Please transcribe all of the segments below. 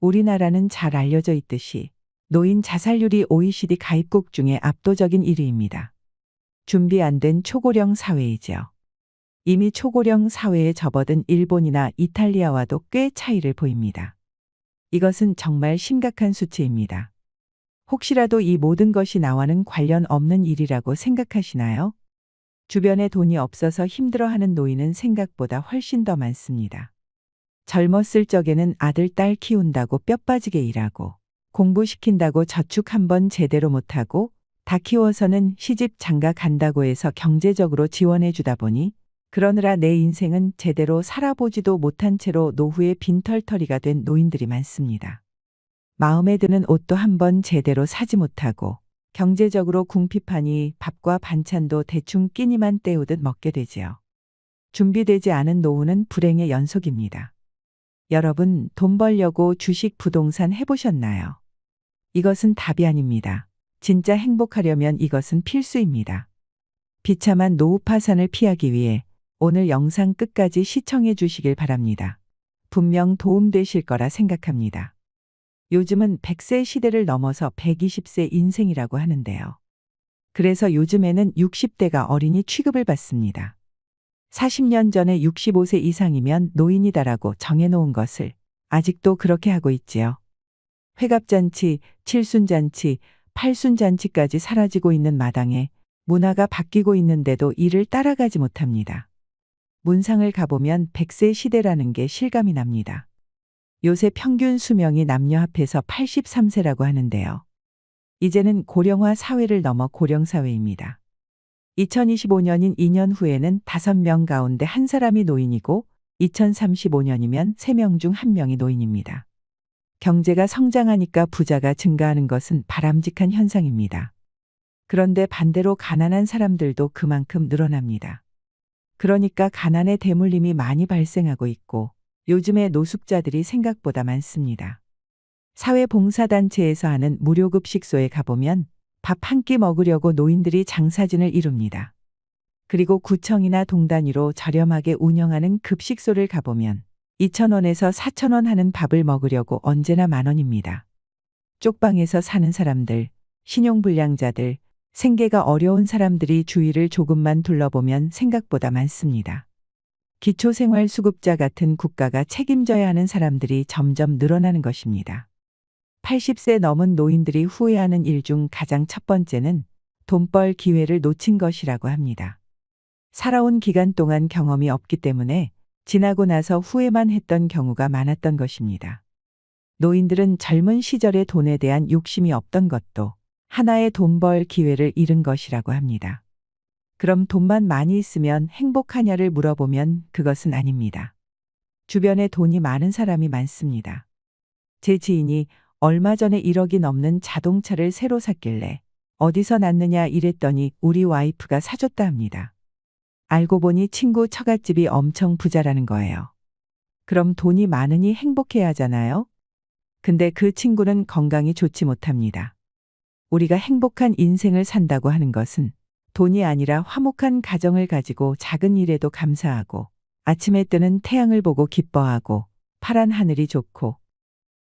우리나라는 잘 알려져 있듯이 노인 자살률이 OECD 가입국 중에 압도적인 1위입니다. 준비 안 된 초고령 사회이죠. 이미 초고령 사회에 접어든 일본이나 이탈리아와도 꽤 차이를 보입니다. 이것은 정말 심각한 수치입니다. 혹시라도 이 모든 것이 나와는 관련 없는 일이라고 생각하시나요? 주변에 돈이 없어서 힘들어하는 노인은 생각보다 훨씬 더 많습니다. 젊었을 적에는 아들, 딸 키운다고 뼈 빠지게 일하고 공부시킨다고 저축 한번 제대로 못하고 다 키워서는 시집 장가 간다고 해서 경제적으로 지원해 주다 보니 그러느라 내 인생은 제대로 살아보지도 못한 채로 노후에 빈털터리가 된 노인들이 많습니다. 마음에 드는 옷도 한번 제대로 사지 못하고 경제적으로 궁핍하니 밥과 반찬도 대충 끼니만 때우듯 먹게 되지요. 준비되지 않은 노후는 불행의 연속입니다. 여러분, 돈 벌려고 주식, 부동산 해보셨나요? 이것은 답이 아닙니다. 진짜 행복하려면 이것은 필수입니다. 비참한 노후 파산을 피하기 위해 오늘 영상 끝까지 시청해 주시길 바랍니다. 분명 도움되실 거라 생각합니다. 요즘은 100세 시대를 넘어서 120세 인생이라고 하는데요. 그래서 요즘에는 60대가 어린이 취급을 받습니다. 40년 전에 65세 이상이면 노인이다라고 정해놓은 것을 아직도 그렇게 하고 있지요. 회갑잔치, 칠순잔치, 팔순잔치까지 사라지고 있는 마당에 문화가 바뀌고 있는데도 이를 따라가지 못합니다. 문상을 가보면 100세 시대라는 게 실감이 납니다. 요새 평균 수명이 남녀 합해서 83세라고 하는데요. 이제는 고령화 사회를 넘어 고령사회입니다. 2025년인 2년 후에는 5명 가운데 1사람이 노인이고 2035년이면 3명 중 1명이 노인입니다. 경제가 성장하니까 부자가 증가하는 것은 바람직한 현상입니다. 그런데 반대로 가난한 사람들도 그만큼 늘어납니다. 그러니까 가난의 대물림이 많이 발생하고 있고 요즘에 노숙자들이 생각보다 많습니다. 사회봉사단체에서 하는 무료급식소에 가보면 밥 한 끼 먹으려고 노인들이 장사진을 이룹니다. 그리고 구청이나 동 단위로 저렴하게 운영하는 급식소를 가보면 2,000원에서 4,000원 하는 밥을 먹으려고 언제나 만원입니다. 쪽방에서 사는 사람들, 신용불량자들, 생계가 어려운 사람들이 주위를 조금만 둘러보면 생각보다 많습니다. 기초생활수급자 같은 국가가 책임져야 하는 사람들이 점점 늘어나는 것입니다. 80세 넘은 노인들이 후회하는 일 중 가장 첫 번째는 돈벌 기회를 놓친 것이라고 합니다. 살아온 기간 동안 경험이 없기 때문에 지나고 나서 후회만 했던 경우가 많았던 것입니다. 노인들은 젊은 시절에 돈에 대한 욕심이 없던 것도 하나의 돈벌 기회를 잃은 것이라고 합니다. 그럼 돈만 많이 있으면 행복하냐를 물어보면 그것은 아닙니다. 주변에 돈이 많은 사람이 많습니다. 제 지인이 얼마 전에 1억이 넘는 자동차를 새로 샀길래 어디서 났느냐 이랬더니 우리 와이프가 사줬다 합니다. 알고 보니 친구 처갓집이 엄청 부자라는 거예요. 그럼 돈이 많으니 행복해야 하잖아요? 근데 그 친구는 건강이 좋지 못합니다. 우리가 행복한 인생을 산다고 하는 것은 돈이 아니라 화목한 가정을 가지고 작은 일에도 감사하고 아침에 뜨는 태양을 보고 기뻐하고 파란 하늘이 좋고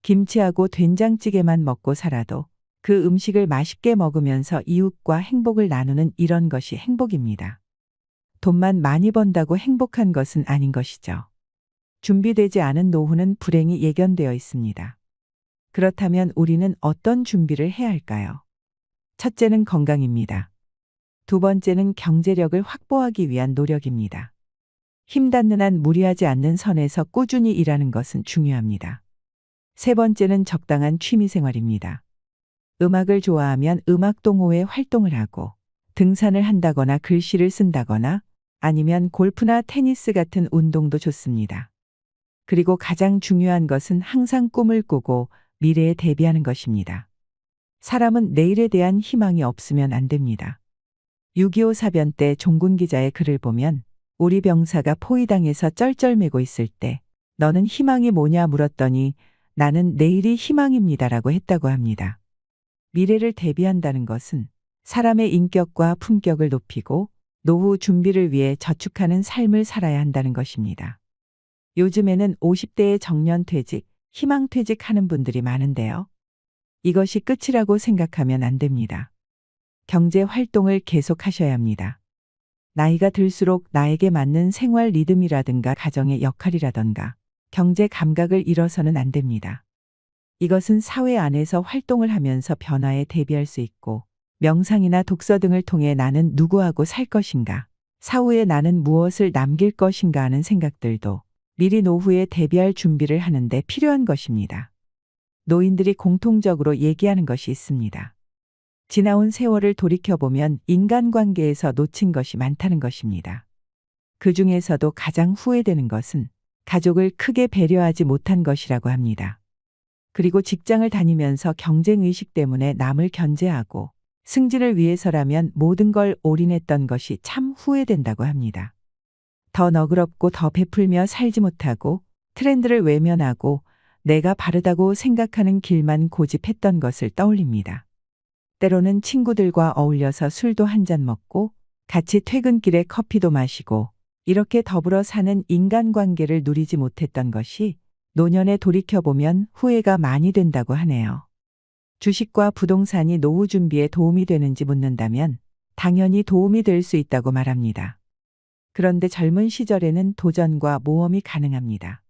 김치하고 된장찌개만 먹고 살아도 그 음식을 맛있게 먹으면서 이웃과 행복을 나누는 이런 것이 행복입니다. 돈만 많이 번다고 행복한 것은 아닌 것이죠. 준비되지 않은 노후는 불행이 예견되어 있습니다. 그렇다면 우리는 어떤 준비를 해야 할까요? 첫째는 건강입니다. 두 번째는 경제력을 확보하기 위한 노력입니다. 힘 닿는 한 무리하지 않는 선에서 꾸준히 일하는 것은 중요합니다. 세 번째는 적당한 취미생활입니다. 음악을 좋아하면 음악동호회 활동을 하고 등산을 한다거나 글씨를 쓴다거나 아니면 골프나 테니스 같은 운동도 좋습니다. 그리고 가장 중요한 것은 항상 꿈을 꾸고 미래에 대비하는 것입니다. 사람은 내일에 대한 희망이 없으면 안 됩니다. 6.25 사변 때 종군 기자의 글을 보면 우리 병사가 포위당해서 쩔쩔매고 있을 때 너는 희망이 뭐냐 물었더니 나는 내일이 희망입니다라고 했다고 합니다. 미래를 대비한다는 것은 사람의 인격과 품격을 높이고 노후 준비를 위해 저축하는 삶을 살아야 한다는 것입니다. 요즘에는 50대의 정년퇴직, 희망퇴직 하는 분들이 많은데요. 이것이 끝이라고 생각하면 안 됩니다. 경제 활동을 계속하셔야 합니다. 나이가 들수록 나에게 맞는 생활 리듬이라든가 가정의 역할이라든가 경제 감각을 잃어서는 안 됩니다. 이것은 사회 안에서 활동을 하면서 변화에 대비할 수 있고 명상이나 독서 등을 통해 나는 누구하고 살 것인가, 사후에 나는 무엇을 남길 것인가 하는 생각들도 미리 노후에 대비할 준비를 하는데 필요한 것입니다. 노인들이 공통적으로 얘기하는 것이 있습니다. 지나온 세월을 돌이켜보면 인간관계에서 놓친 것이 많다는 것입니다. 그 중에서도 가장 후회되는 것은 가족을 크게 배려하지 못한 것이라고 합니다. 그리고 직장을 다니면서 경쟁의식 때문에 남을 견제하고 승진을 위해서라면 모든 걸 올인했던 것이 참 후회된다고 합니다. 더 너그럽고 더 베풀며 살지 못하고 트렌드를 외면하고 내가 바르다고 생각하는 길만 고집했던 것을 떠올립니다. 때로는 친구들과 어울려서 술도 한 잔 먹고 같이 퇴근길에 커피도 마시고 이렇게 더불어 사는 인간관계를 누리지 못했던 것이 노년에 돌이켜보면 후회가 많이 된다고 하네요. 주식과 부동산이 노후 준비에 도움이 되는지 묻는다면 당연히 도움이 될 수 있다고 말합니다. 그런데 젊은 시절에는 도전과 모험이 가능합니다.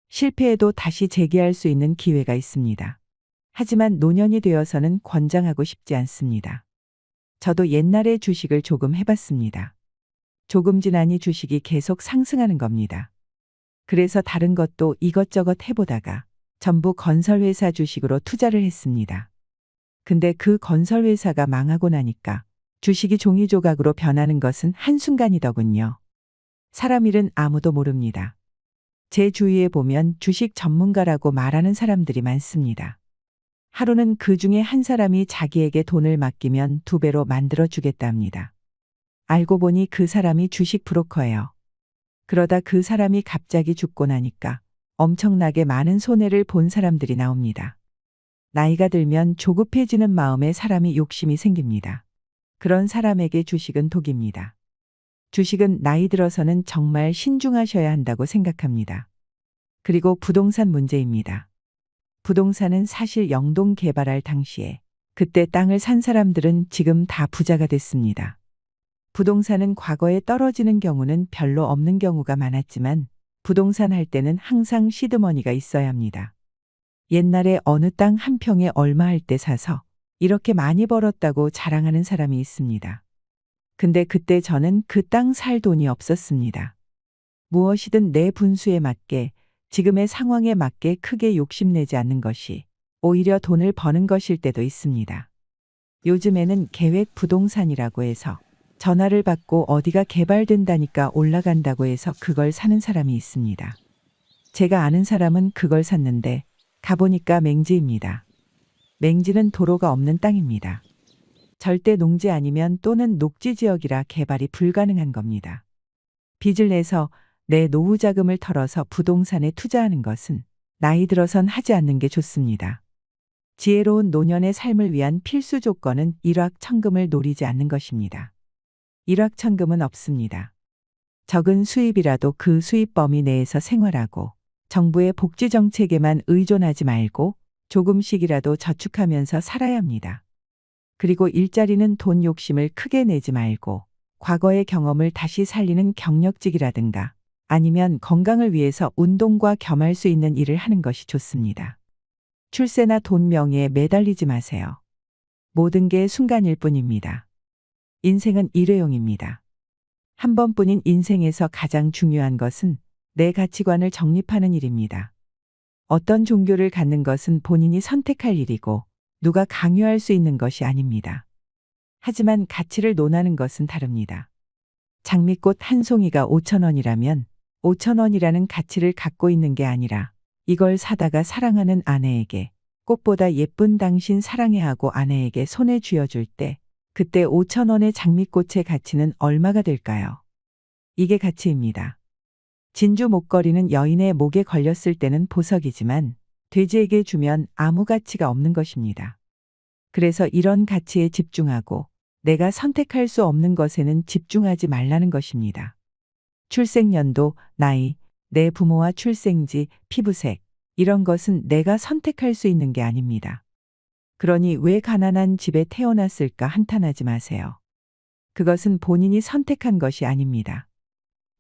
실패해도 다시 재기할 수 있는 기회가 있습니다. 하지만 노년이 되어서는 권장하고 싶지 않습니다. 저도 옛날에 주식을 조금 해봤습니다. 조금 지나니 주식이 계속 상승하는 겁니다. 그래서 다른 것도 이것저것 해보다가 전부 건설회사 주식으로 투자를 했습니다. 근데 그 건설회사가 망하고 나니까 주식이 종이 조각으로 변하는 것은 한순간이더군요. 사람 일은 아무도 모릅니다. 제 주위에 보면 주식 전문가라고 말하는 사람들이 많습니다. 하루는 그 중에 한 사람이 자기에게 돈을 맡기면 2배로 만들어 주겠다 합니다. 알고 보니 그 사람이 주식 브로커예요. 그러다 그 사람이 갑자기 죽고 나니까 엄청나게 많은 손해를 본 사람들이 나옵니다. 나이가 들면 조급해지는 마음에 사람이 욕심이 생깁니다. 그런 사람에게 주식은 독입니다. 주식은 나이 들어서는 정말 신중하셔야 한다고 생각합니다. 그리고 부동산 문제입니다. 부동산은 사실 영동 개발할 당시에 그때 땅을 산 사람들은 지금 다 부자가 됐습니다. 부동산은 과거에 떨어지는 경우는 별로 없는 경우가 많았지만 부동산 할 때는 항상 시드머니가 있어야 합니다. 옛날에 어느 땅 한 평에 얼마 할 때 사서 이렇게 많이 벌었다고 자랑하는 사람이 있습니다. 근데 그때 저는 그 땅 살 돈이 없었습니다. 무엇이든 내 분수에 맞게 지금의 상황에 맞게 크게 욕심내지 않는 것이 오히려 돈을 버는 것일 때도 있습니다. 요즘에는 계획 부동산이라고 해서 전화를 받고 어디가 개발된다니까 올라간다고 해서 그걸 사는 사람이 있습니다. 제가 아는 사람은 그걸 샀는데 가보니까 맹지입니다. 맹지는 도로가 없는 땅입니다. 절대 농지 아니면 또는 녹지 지역이라 개발이 불가능한 겁니다. 빚을 내서 내 노후 자금을 털어서 부동산에 투자하는 것은 나이 들어선 하지 않는 게 좋습니다. 지혜로운 노년의 삶을 위한 필수 조건은 일확천금을 노리지 않는 것입니다. 일확천금은 없습니다. 적은 수입이라도 그 수입 범위 내에서 생활하고 정부의 복지 정책에만 의존하지 말고 조금씩이라도 저축하면서 살아야 합니다. 그리고 일자리는 돈 욕심을 크게 내지 말고 과거의 경험을 다시 살리는 경력직이라든가 아니면 건강을 위해서 운동과 겸할 수 있는 일을 하는 것이 좋습니다. 출세나 돈 명예에 매달리지 마세요. 모든 게 순간일 뿐입니다. 인생은 일회용입니다. 한 번뿐인 인생에서 가장 중요한 것은 내 가치관을 정립하는 일입니다. 어떤 종교를 갖는 것은 본인이 선택할 일이고 누가 강요할 수 있는 것이 아닙니다. 하지만 가치를 논하는 것은 다릅니다. 장미꽃 한 송이가 5,000원이라면 5,000원이라는 가치를 갖고 있는 게 아니라 이걸 사다가 사랑하는 아내에게 꽃보다 예쁜 당신 사랑해 하고 아내에게 손에 쥐어줄 때 그때 5,000원의 장미꽃의 가치는 얼마가 될까요? 이게 가치입니다. 진주 목걸이는 여인의 목에 걸렸을 때는 보석이지만 돼지에게 주면 아무 가치가 없는 것입니다. 그래서 이런 가치에 집중하고 내가 선택할 수 없는 것에는 집중하지 말라는 것입니다. 출생연도, 나이, 내 부모와 출생지, 피부색, 이런 것은 내가 선택할 수 있는 게 아닙니다. 그러니 왜 가난한 집에 태어났을까 한탄하지 마세요. 그것은 본인이 선택한 것이 아닙니다.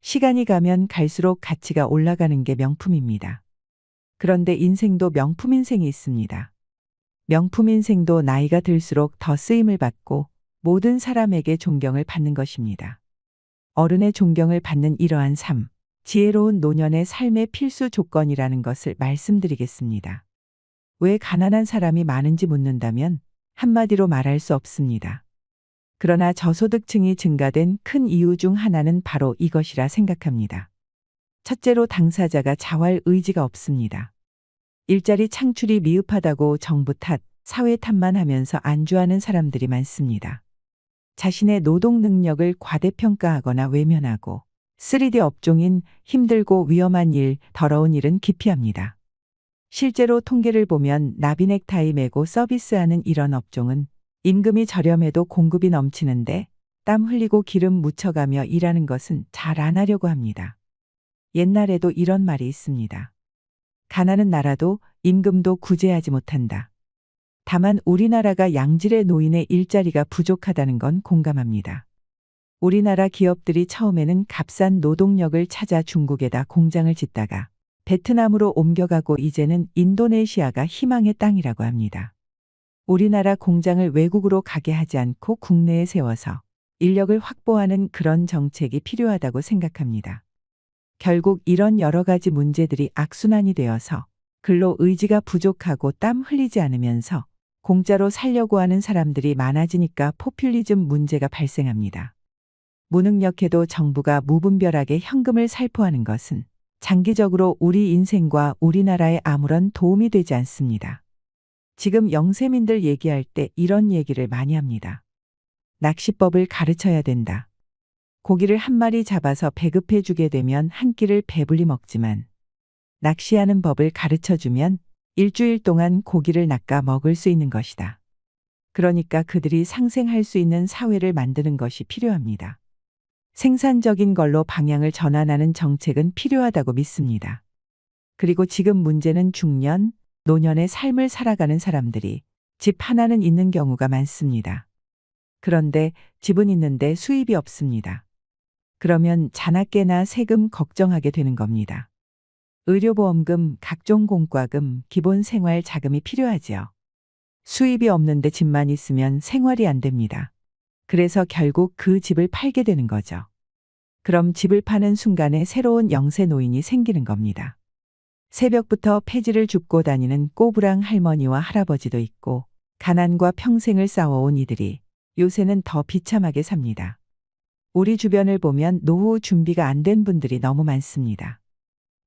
시간이 가면 갈수록 가치가 올라가는 게 명품입니다. 그런데 인생도 명품 인생이 있습니다. 명품 인생도 나이가 들수록 더 쓰임을 받고 모든 사람에게 존경을 받는 것입니다. 어른의 존경을 받는 이러한 삶, 지혜로운 노년의 삶의 필수 조건이라는 것을 말씀드리겠습니다. 왜 가난한 사람이 많은지 묻는다면 한마디로 말할 수 없습니다. 그러나 저소득층이 증가된 큰 이유 중 하나는 바로 이것이라 생각합니다. 첫째로 당사자가 자활 의지가 없습니다. 일자리 창출이 미흡하다고 정부 탓, 사회 탓만 하면서 안주하는 사람들이 많습니다. 자신의 노동 능력을 과대평가하거나 외면하고 3D 업종인 힘들고 위험한 일, 더러운 일은 기피합니다. 실제로 통계를 보면 나비 넥타이 매고 서비스하는 이런 업종은 임금이 저렴해도 공급이 넘치는데 땀 흘리고 기름 묻혀가며 일하는 것은 잘 안 하려고 합니다. 옛날에도 이런 말이 있습니다. 가난한 나라도 임금도 구제하지 못한다. 다만 우리나라가 양질의 노인의 일자리가 부족하다는 건 공감합니다. 우리나라 기업들이 처음에는 값싼 노동력을 찾아 중국에다 공장을 짓다가 베트남으로 옮겨가고 이제는 인도네시아가 희망의 땅이라고 합니다. 우리나라 공장을 외국으로 가게 하지 않고 국내에 세워서 인력을 확보하는 그런 정책이 필요하다고 생각합니다. 결국 이런 여러 가지 문제들이 악순환이 되어서 근로 의지가 부족하고 땀 흘리지 않으면서 공짜로 살려고 하는 사람들이 많아지니까 포퓰리즘 문제가 발생합니다. 무능력해도 정부가 무분별하게 현금을 살포하는 것은 장기적으로 우리 인생과 우리나라에 아무런 도움이 되지 않습니다. 지금 영세민들 얘기할 때 이런 얘기를 많이 합니다. 낚시법을 가르쳐야 된다. 고기를 한 마리 잡아서 배급해 주게 되면 한 끼를 배불리 먹지만 낚시하는 법을 가르쳐주면 일주일 동안 고기를 낚아 먹을 수 있는 것이다. 그러니까 그들이 상생할 수 있는 사회를 만드는 것이 필요합니다. 생산적인 걸로 방향을 전환하는 정책은 필요하다고 믿습니다. 그리고 지금 문제는 중년, 노년의 삶을 살아가는 사람들이 집 하나는 있는 경우가 많습니다. 그런데 집은 있는데 수입이 없습니다. 그러면 자나깨나 세금 걱정하게 되는 겁니다. 의료보험금, 각종 공과금, 기본 생활 자금이 필요하지요. 수입이 없는데 집만 있으면 생활이 안 됩니다. 그래서 결국 그 집을 팔게 되는 거죠. 그럼 집을 파는 순간에 새로운 영세 노인이 생기는 겁니다. 새벽부터 폐지를 줍고 다니는 꼬부랑 할머니와 할아버지도 있고 가난과 평생을 싸워온 이들이 요새는 더 비참하게 삽니다. 우리 주변을 보면 노후 준비가 안 된 분들이 너무 많습니다.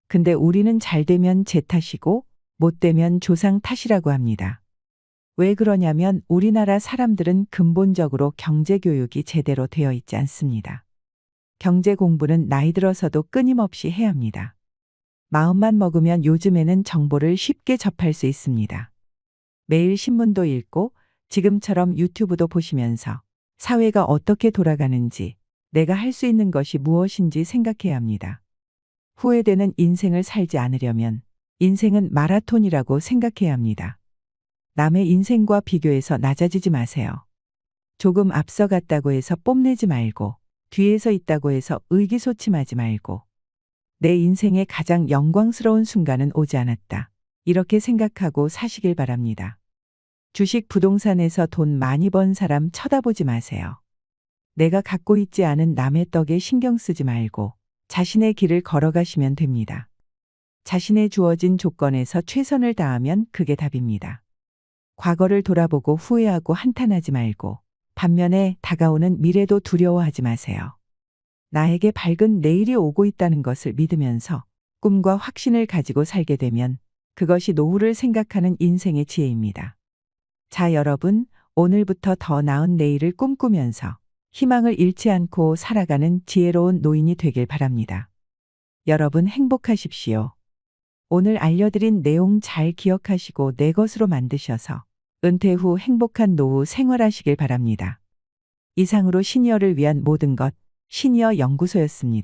근데 우리는 잘 되면 제 탓이고 못 되면 조상 탓이라고 합니다. 왜 그러냐면 우리나라 사람들은 근본적으로 경제 교육이 제대로 되어 있지 않습니다. 경제 공부는 나이 들어서도 끊임없이 해야 합니다. 마음만 먹으면 요즘에는 정보를 쉽게 접할 수 있습니다. 매일 신문도 읽고 지금처럼 유튜브도 보시면서 사회가 어떻게 돌아가는지 내가 할 수 있는 것이 무엇인지 생각해야 합니다. 후회되는 인생을 살지 않으려면 인생은 마라톤이라고 생각해야 합니다. 남의 인생과 비교해서 낮아지지 마세요. 조금 앞서갔다고 해서 뽐내지 말고 뒤에서 있다고 해서 의기소침하지 말고 내 인생의 가장 영광스러운 순간은 오지 않았다. 이렇게 생각하고 사시길 바랍니다. 주식 부동산에서 돈 많이 번 사람 쳐다보지 마세요. 내가 갖고 있지 않은 남의 떡에 신경 쓰지 말고 자신의 길을 걸어가시면 됩니다. 자신의 주어진 조건에서 최선을 다하면 그게 답입니다. 과거를 돌아보고 후회하고 한탄하지 말고 반면에 다가오는 미래도 두려워하지 마세요. 나에게 밝은 내일이 오고 있다는 것을 믿으면서 꿈과 확신을 가지고 살게 되면 그것이 노후를 생각하는 인생의 지혜입니다. 자, 여러분, 오늘부터 더 나은 내일을 꿈꾸면서 희망을 잃지 않고 살아가는 지혜로운 노인이 되길 바랍니다. 여러분 행복하십시오. 오늘 알려드린 내용 잘 기억하시고 내 것으로 만드셔서 은퇴 후 행복한 노후 생활하시길 바랍니다. 이상으로 시니어를 위한 모든 것, 시니어 연구소였습니다.